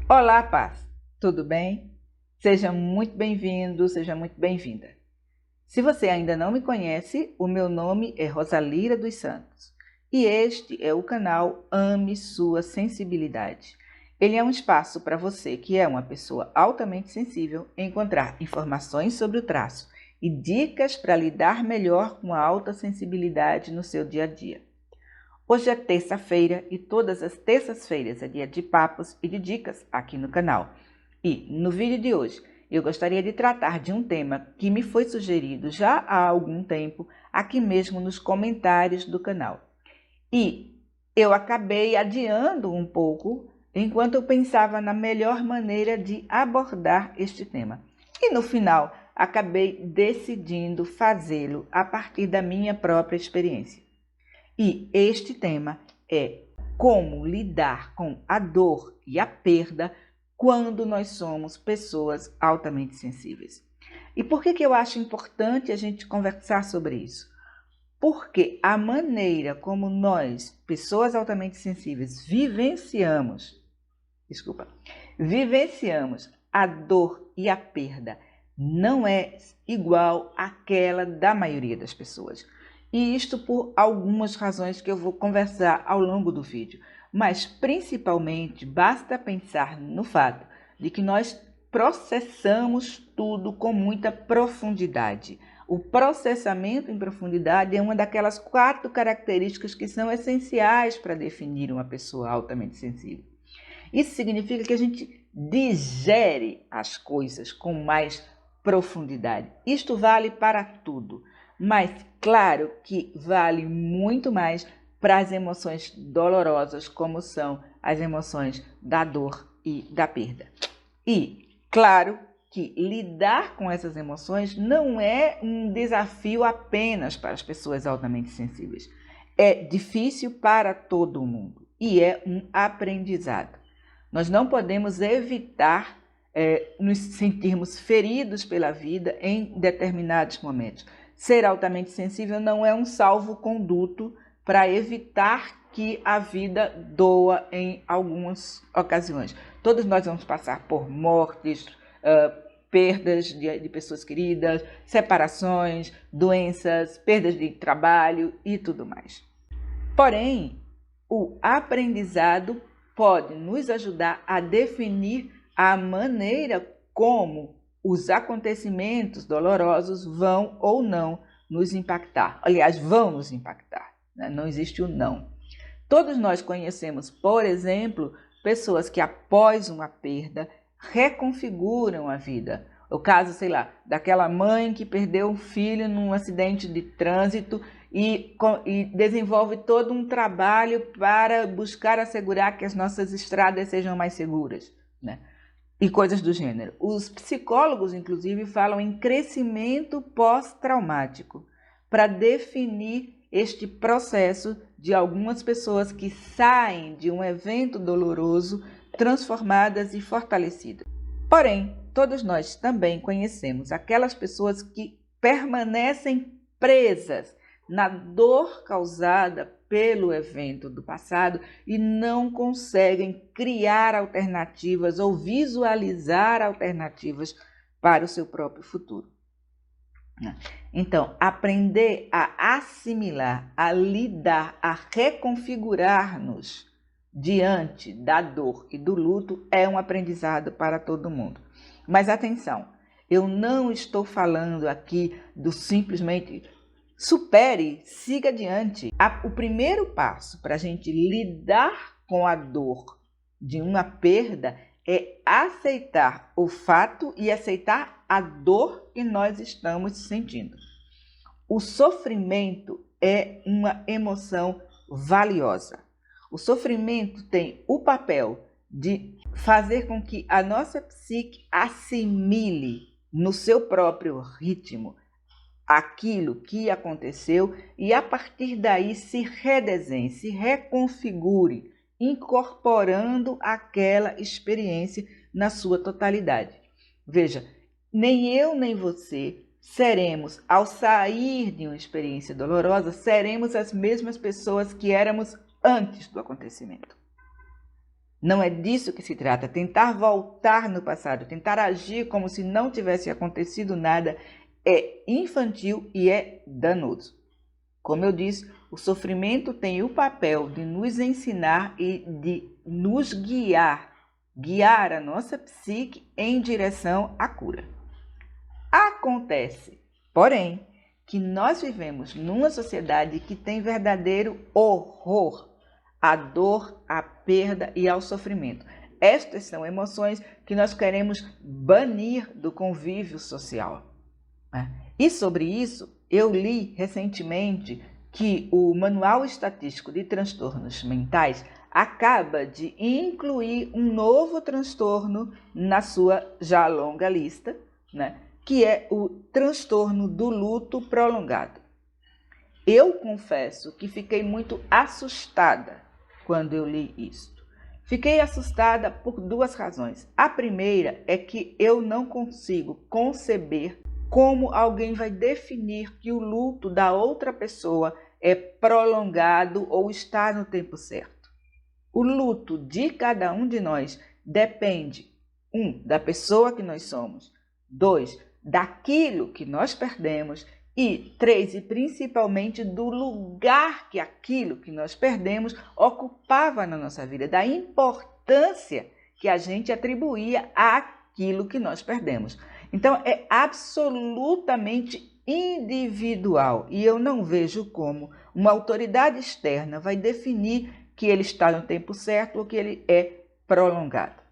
Olá, paz! Tudo bem? Seja muito bem-vindo, seja muito bem-vinda. Se você ainda não me conhece, o meu nome é Rosalira dos Santos e este é o canal Ame Sua Sensibilidade. Ele é um espaço para você que é uma pessoa altamente sensível encontrar informações sobre o traço e dicas para lidar melhor com a alta sensibilidade no seu dia a dia. Hoje é terça-feira e todas as terças-feiras é dia de papos e de dicas aqui no canal. E no vídeo de hoje eu gostaria de tratar de um tema que me foi sugerido já há algum tempo aqui mesmo nos comentários do canal. E eu acabei adiando um pouco enquanto eu pensava na melhor maneira de abordar este tema. E no final acabei decidindo fazê-lo a partir da minha própria experiência. E este tema é como lidar com a dor e a perda quando nós somos pessoas altamente sensíveis. E por que eu acho importante a gente conversar sobre isso? Porque a maneira como nós, pessoas altamente sensíveis, vivenciamos a dor e a perda não é igual àquela da maioria das pessoas. E isto por algumas razões que eu vou conversar ao longo do vídeo. Mas principalmente basta pensar no fato de que nós processamos tudo com muita profundidade. O processamento em profundidade é uma daquelas 4 características que são essenciais para definir uma pessoa altamente sensível. Isso significa que a gente digere as coisas com mais profundidade. Isto vale para tudo, mas claro que vale muito mais para as emoções dolorosas, como são as emoções da dor e da perda. E claro que lidar com essas emoções não é um desafio apenas para as pessoas altamente sensíveis. É difícil para todo mundo e é um aprendizado. Nós não podemos evitar nos sentirmos feridos pela vida em determinados momentos. Ser altamente sensível não é um salvo-conduto para evitar que a vida doa em algumas ocasiões. Todos nós vamos passar por mortes, perdas de pessoas queridas, separações, doenças, perdas de trabalho e tudo mais. Porém, o aprendizado pode nos ajudar a definir a maneira como os acontecimentos dolorosos vão ou não nos impactar. Aliás, vão nos impactar, né? Não existe o não. Todos nós conhecemos, por exemplo, pessoas que após uma perda reconfiguram a vida. O caso, sei lá, daquela mãe que perdeu um filho num acidente de trânsito e desenvolve todo um trabalho para buscar assegurar que as nossas estradas sejam mais seguras, né? E coisas do gênero. Os psicólogos, inclusive, falam em crescimento pós-traumático para definir este processo de algumas pessoas que saem de um evento doloroso transformadas e fortalecidas. Porém, todos nós também conhecemos aquelas pessoas que permanecem presas na dor causada pelo evento do passado e não conseguem criar alternativas ou visualizar alternativas para o seu próprio futuro. Então, aprender a assimilar, a lidar, a reconfigurar-nos diante da dor e do luto é um aprendizado para todo mundo. Mas atenção, eu não estou falando aqui do simplesmente supere, siga adiante. O primeiro passo para a gente lidar com a dor de uma perda é aceitar o fato e aceitar a dor que nós estamos sentindo. O sofrimento é uma emoção valiosa. O sofrimento tem o papel de fazer com que a nossa psique assimile no seu próprio ritmo aquilo que aconteceu e a partir daí se redesenhe, se reconfigure, incorporando aquela experiência na sua totalidade. Veja, nem eu nem você seremos, ao sair de uma experiência dolorosa, seremos as mesmas pessoas que éramos antes do acontecimento. Não é disso que se trata. Tentar voltar no passado, tentar agir como se não tivesse acontecido nada é infantil e é danoso. Como eu disse, o sofrimento tem o papel de nos ensinar e de nos guiar a nossa psique em direção à cura. Acontece, porém, que nós vivemos numa sociedade que tem verdadeiro horror à dor, à perda e ao sofrimento. Estas são emoções que nós queremos banir do convívio social. E sobre isso, eu li recentemente que o Manual Estatístico de Transtornos Mentais acaba de incluir um novo transtorno na sua já longa lista, né? Que é o transtorno do luto prolongado. Eu confesso que fiquei muito assustada quando eu li isto. Fiquei assustada por duas razões. A primeira é que eu não consigo conceber como alguém vai definir que o luto da outra pessoa é prolongado ou está no tempo certo. O luto de cada um de nós depende, 1, da pessoa que nós somos, 2, daquilo que nós perdemos e 3, e principalmente do lugar que aquilo que nós perdemos ocupava na nossa vida, da importância que a gente atribuía àquilo que nós perdemos. Então, é absolutamente individual e eu não vejo como uma autoridade externa vai definir que ele está no tempo certo ou que ele é prolongado.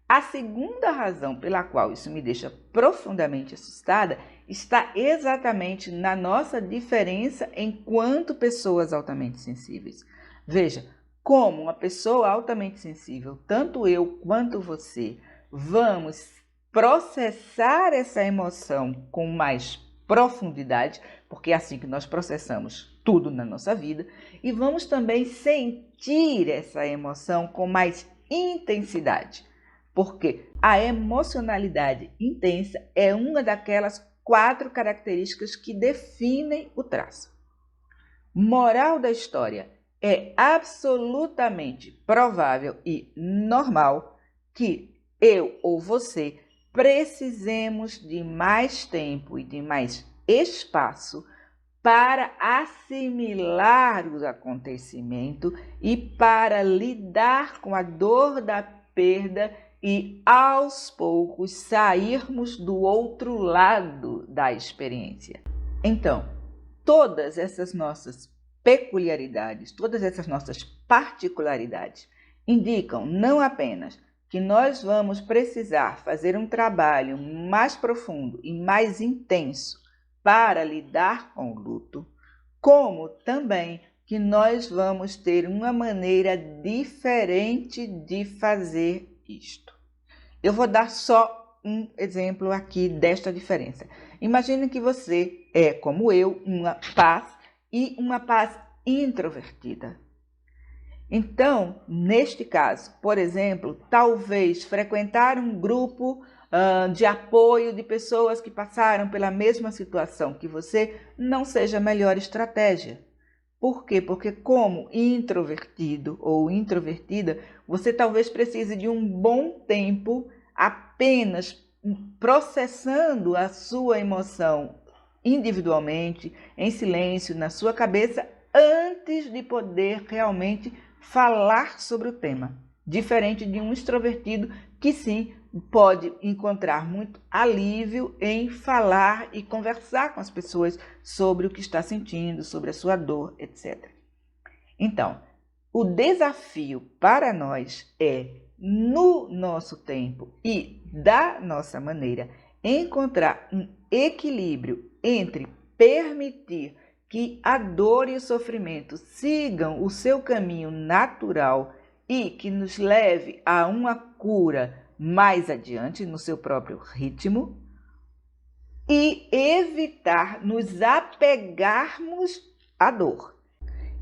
A segunda razão pela qual isso me deixa profundamente assustada está exatamente na nossa diferença enquanto pessoas altamente sensíveis. Veja, como uma pessoa altamente sensível, tanto eu quanto você, vamos processar essa emoção com mais profundidade, porque é assim que nós processamos tudo na nossa vida, e vamos também sentir essa emoção com mais intensidade, porque a emocionalidade intensa é uma daquelas 4 características que definem o traço. Moral da história: é absolutamente provável e normal que eu ou você precisemos de mais tempo e de mais espaço para assimilar o acontecimento e para lidar com a dor da perda e, aos poucos, sairmos do outro lado da experiência. Então, todas essas nossas peculiaridades, todas essas nossas particularidades indicam não apenas que nós vamos precisar fazer um trabalho mais profundo e mais intenso para lidar com o luto, como também que nós vamos ter uma maneira diferente de fazer isto. Eu vou dar só um exemplo aqui desta diferença. Imagine que você é, como eu, uma paz e uma paz introvertida. Então, neste caso, por exemplo, talvez frequentar um grupo de apoio de pessoas que passaram pela mesma situação que você não seja a melhor estratégia. Por quê? Porque como introvertido ou introvertida, você talvez precise de um bom tempo apenas processando a sua emoção individualmente, em silêncio, na sua cabeça, antes de poder realmente falar sobre o tema. Diferente de um extrovertido que sim pode encontrar muito alívio em falar e conversar com as pessoas sobre o que está sentindo, sobre a sua dor, etc. Então, o desafio para nós é, no nosso tempo e da nossa maneira, encontrar um equilíbrio entre permitir que a dor e o sofrimento sigam o seu caminho natural e que nos leve a uma cura mais adiante no seu próprio ritmo, e evitar nos apegarmos à dor.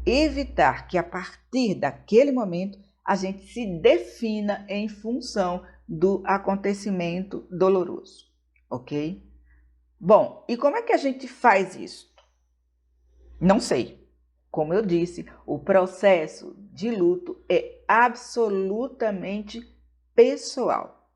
Evitar que a partir daquele momento a gente se defina em função do acontecimento doloroso, ok? Bom, e como é que a gente faz isso? Não sei. como eu disse, o processo de luto é absolutamente pessoal.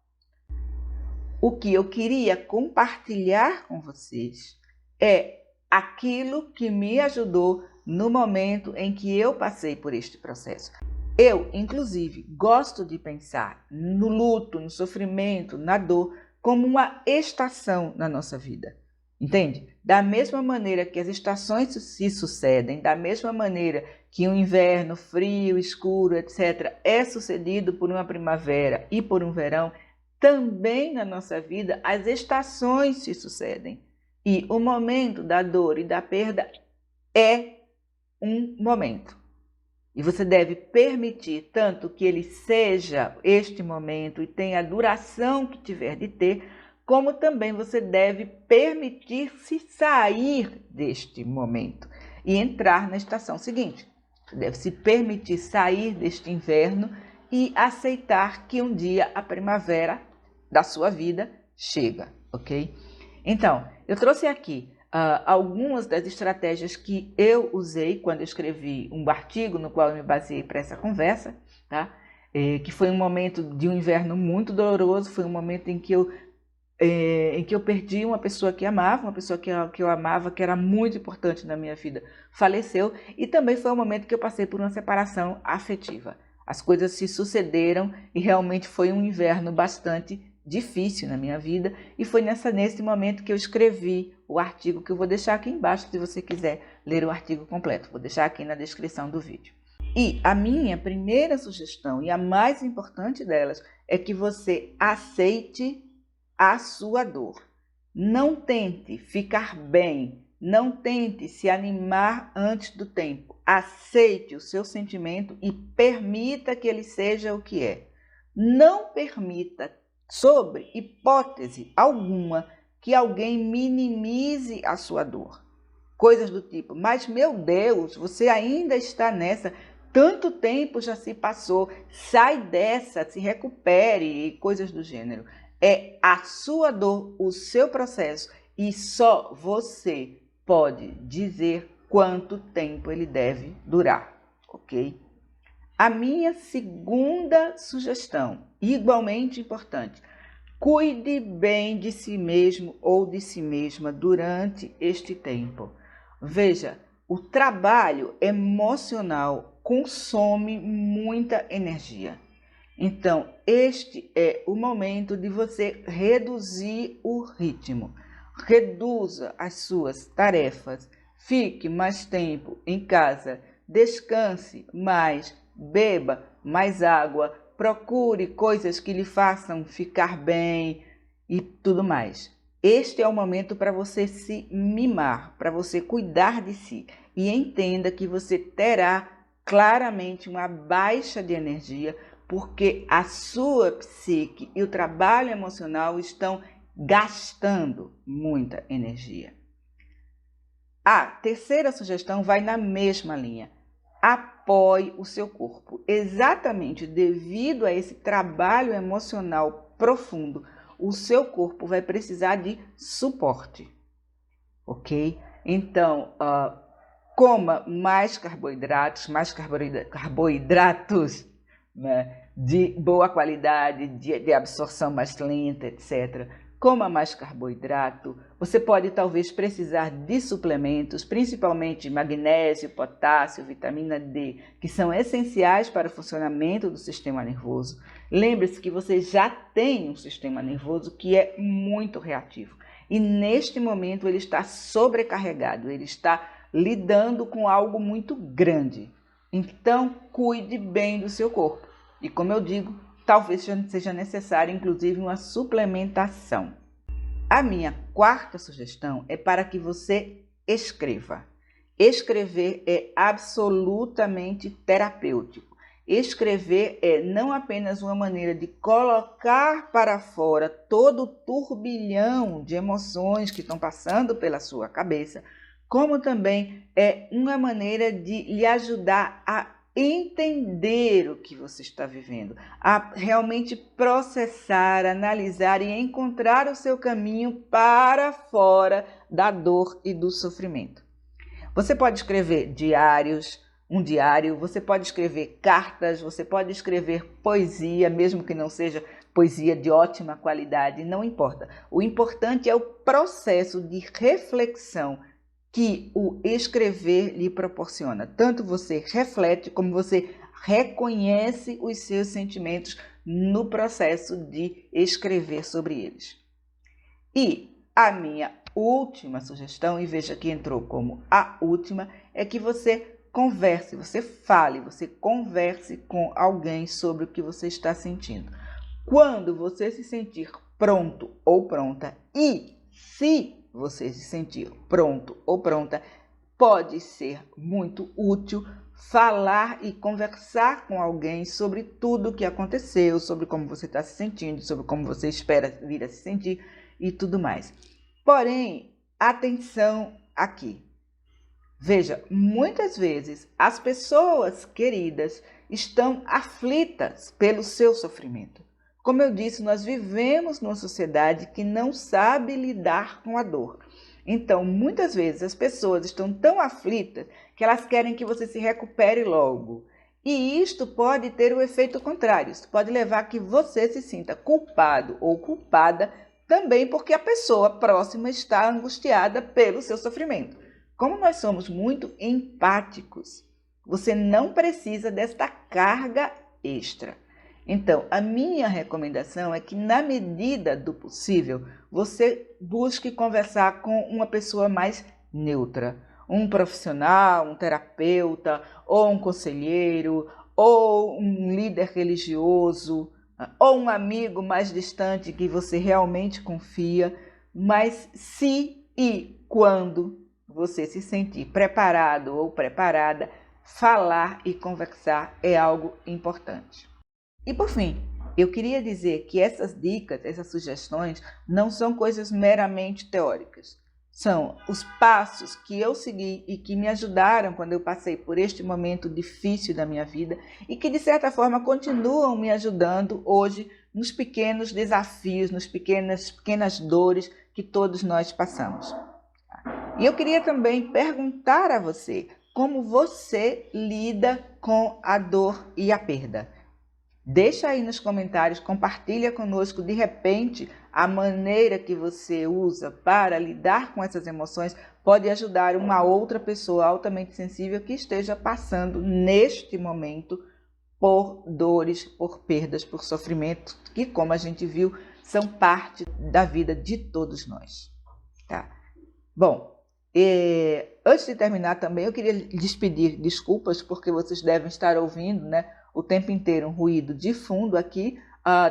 O que eu queria compartilhar com vocês é aquilo que me ajudou no momento em que eu passei por este processo. Eu, inclusive, gosto de pensar no luto, no sofrimento, na dor, como uma estação na nossa vida. Entende? Da mesma maneira que as estações se sucedem, da mesma maneira que um inverno frio, escuro, etc., é sucedido por uma primavera e por um verão, também na nossa vida as estações se sucedem. E o momento da dor e da perda é um momento. E você deve permitir tanto que ele seja este momento e tenha a duração que tiver de ter, como também você deve permitir-se sair deste momento e entrar na estação seguinte. Você deve se permitir sair deste inverno e aceitar que um dia a primavera da sua vida chega, ok? Então, eu trouxe aqui algumas das estratégias que eu usei quando eu escrevi um artigo no qual eu me baseei para essa conversa, tá? Que foi um momento de um inverno muito doloroso, foi um momento em que eu perdi uma pessoa que amava, uma pessoa que eu amava, que era muito importante na minha vida, faleceu, e também foi um momento que eu passei por uma separação afetiva. As coisas se sucederam e realmente foi um inverno bastante difícil na minha vida, e foi nesse momento que eu escrevi o artigo que eu vou deixar aqui embaixo, se você quiser ler o artigo completo. Vou deixar aqui na descrição do vídeo. E a minha primeira sugestão, e a mais importante delas, é que você aceite a sua dor. Não tente ficar bem, não tente se animar antes do tempo. Aceite o seu sentimento e permita que ele seja o que é. Não permita, sob hipótese alguma, que alguém minimize a sua dor. Coisas do tipo, mas meu Deus, você ainda está nessa, tanto tempo já se passou, sai dessa, se recupere e coisas do gênero. É a sua dor, o seu processo, e só você pode dizer quanto tempo ele deve durar, ok? A minha segunda sugestão, igualmente importante, cuide bem de si mesmo ou de si mesma durante este tempo. Veja, o trabalho emocional consome muita energia. Então, este é o momento de você reduzir o ritmo. Reduza as suas tarefas, fique mais tempo em casa, descanse mais, beba mais água, procure coisas que lhe façam ficar bem e tudo mais. Este é o momento para você se mimar, para você cuidar de si, e entenda que você terá claramente uma baixa de energia, porque a sua psique e o trabalho emocional estão gastando muita energia. A terceira sugestão vai na mesma linha. Apoie o seu corpo. Exatamente devido a esse trabalho emocional profundo, o seu corpo vai precisar de suporte, ok? Então, coma mais carboidratos, né, de boa qualidade, de absorção mais lenta, etc. Coma mais carboidrato. Você pode talvez precisar de suplementos, principalmente magnésio, potássio, vitamina D, que são essenciais para o funcionamento do sistema nervoso. Lembre-se que você já tem um sistema nervoso que é muito reativo. E neste momento ele está sobrecarregado, ele está lidando com algo muito grande. Então, cuide bem do seu corpo. E como eu digo, talvez seja necessário, inclusive, uma suplementação. A minha quarta sugestão é para que você escreva. Escrever é absolutamente terapêutico. Escrever é não apenas uma maneira de colocar para fora todo o turbilhão de emoções que estão passando pela sua cabeça, como também é uma maneira de lhe ajudar a entender o que você está vivendo, a realmente processar, analisar e encontrar o seu caminho para fora da dor e do sofrimento. Você pode escrever um diário, você pode escrever cartas, você pode escrever poesia, mesmo que não seja poesia de ótima qualidade, não importa. O importante é o processo de reflexão que o escrever lhe proporciona. Tanto você reflete como você reconhece os seus sentimentos no processo de escrever sobre eles. E a minha última sugestão, e veja que entrou como a última, é que você converse, você fale, você converse com alguém sobre o que você está sentindo. Quando você se sentir pronto ou pronta, e se você se sentir pronto ou pronta, pode ser muito útil falar e conversar com alguém sobre tudo o que aconteceu, sobre como você está se sentindo, sobre como você espera vir a se sentir e tudo mais. Porém, atenção aqui. Veja, muitas vezes as pessoas queridas estão aflitas pelo seu sofrimento. Como eu disse, nós vivemos numa sociedade que não sabe lidar com a dor. Então, muitas vezes as pessoas estão tão aflitas que elas querem que você se recupere logo. E isto pode ter o efeito contrário. Isso pode levar a que você se sinta culpado ou culpada também porque a pessoa próxima está angustiada pelo seu sofrimento. Como nós somos muito empáticos, você não precisa desta carga extra. Então, a minha recomendação é que, na medida do possível, você busque conversar com uma pessoa mais neutra. Um profissional, um terapeuta, ou um conselheiro, ou um líder religioso, ou um amigo mais distante que você realmente confia. Mas se e quando você se sentir preparado ou preparada, falar e conversar é algo importante. E por fim, eu queria dizer que essas dicas, essas sugestões, não são coisas meramente teóricas. São os passos que eu segui e que me ajudaram quando eu passei por este momento difícil da minha vida e que, de certa forma, continuam me ajudando hoje nos pequenos desafios, nas pequenas dores que todos nós passamos. E eu queria também perguntar a você como você lida com a dor e a perda. Deixa aí nos comentários, compartilha conosco de repente a maneira que você usa para lidar com essas emoções pode ajudar uma outra pessoa altamente sensível que esteja passando neste momento por dores, por perdas, por sofrimentos, que, como a gente viu, são parte da vida de todos nós. Tá? Bom, antes de terminar também eu queria lhes pedir desculpas porque vocês devem estar ouvindo, né, o tempo inteiro um ruído de fundo aqui.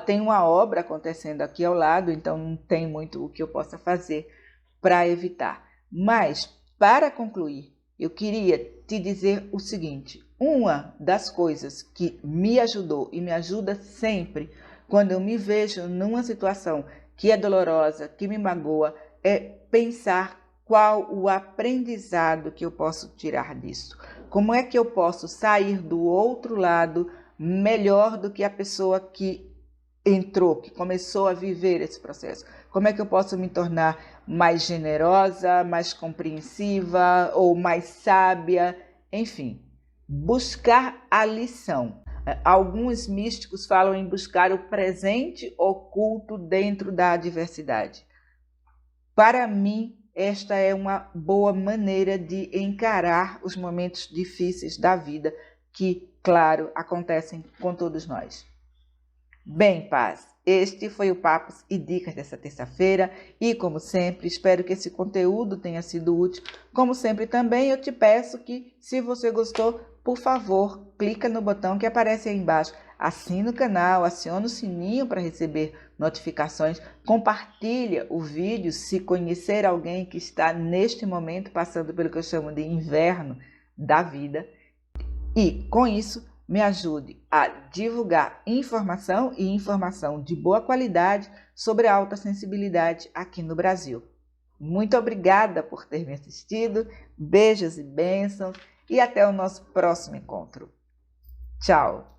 Tem uma obra acontecendo aqui ao lado, então não tem muito o que eu possa fazer para evitar. Mas, para concluir, eu queria te dizer o seguinte: uma das coisas que me ajudou e me ajuda sempre quando eu me vejo numa situação que é dolorosa, que me magoa, é pensar qual o aprendizado que eu posso tirar disso. Como é que eu posso sair do outro lado melhor do que a pessoa que entrou, que começou a viver esse processo? Como é que eu posso me tornar mais generosa, mais compreensiva ou mais sábia? Enfim, buscar a lição. Alguns místicos falam em buscar o presente oculto dentro da adversidade. Para mim, esta é uma boa maneira de encarar os momentos difíceis da vida que, claro, acontecem com todos nós. Bem, paz, este foi o Papos e Dicas dessa terça-feira e, como sempre, espero que esse conteúdo tenha sido útil. Como sempre também, eu te peço que, se você gostou, por favor, clica no botão que aparece aí embaixo, assina o canal, aciona o sininho para receber notificações, compartilha o vídeo se conhecer alguém que está neste momento passando pelo que eu chamo de inverno da vida e, com isso, me ajude a divulgar informação e informação de boa qualidade sobre a alta sensibilidade aqui no Brasil. Muito obrigada por ter me assistido, beijos e bênçãos e até o nosso próximo encontro. Tchau!